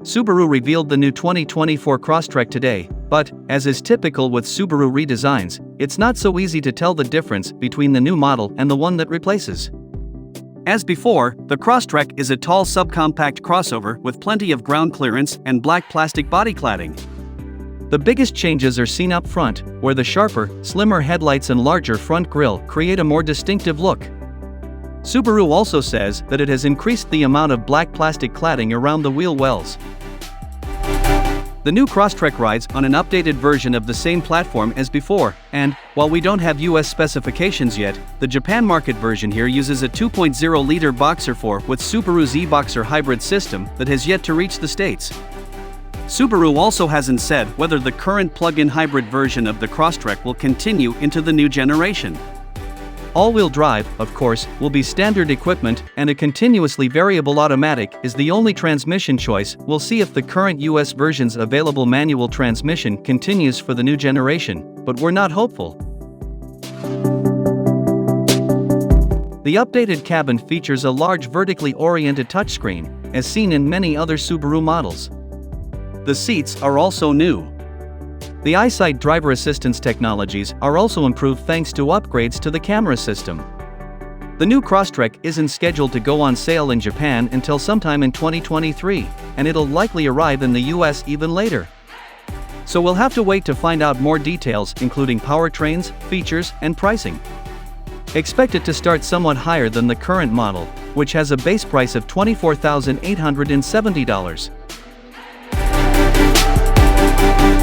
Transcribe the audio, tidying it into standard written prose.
Subaru revealed the new 2024 Crosstrek today, but, as is typical with Subaru redesigns, it's not so easy to tell the difference between the new model and the one that replaces. As before, the Crosstrek is a tall subcompact crossover with plenty of ground clearance and black plastic body cladding. The biggest changes are seen up front, where the sharper, slimmer headlights and larger front grille create a more distinctive look. Subaru also says that it has increased the amount of black plastic cladding around the wheel wells. The new Crosstrek rides on an updated version of the same platform as before, and, while we don't have US specifications yet, the Japan market version here uses a 2.0-liter Boxer 4 with Subaru's e-Boxer hybrid system that has yet to reach the States. Subaru also hasn't said whether the current plug-in hybrid version of the Crosstrek will continue into the new generation. All-wheel drive, of course, will be standard equipment, and a continuously variable automatic is the only transmission choice. We'll see if the current US version's available manual transmission continues for the new generation, but we're not hopeful. The updated cabin features a large vertically oriented touchscreen, as seen in many other Subaru models. The seats are also new. The EyeSight driver assistance technologies are also improved thanks to upgrades to the camera system. The new Crosstrek isn't scheduled to go on sale in Japan until sometime in 2023, and it'll likely arrive in the US even later. So we'll have to wait to find out more details, including powertrains, features, and pricing. Expect it to start somewhat higher than the current model, which has a base price of $24,870.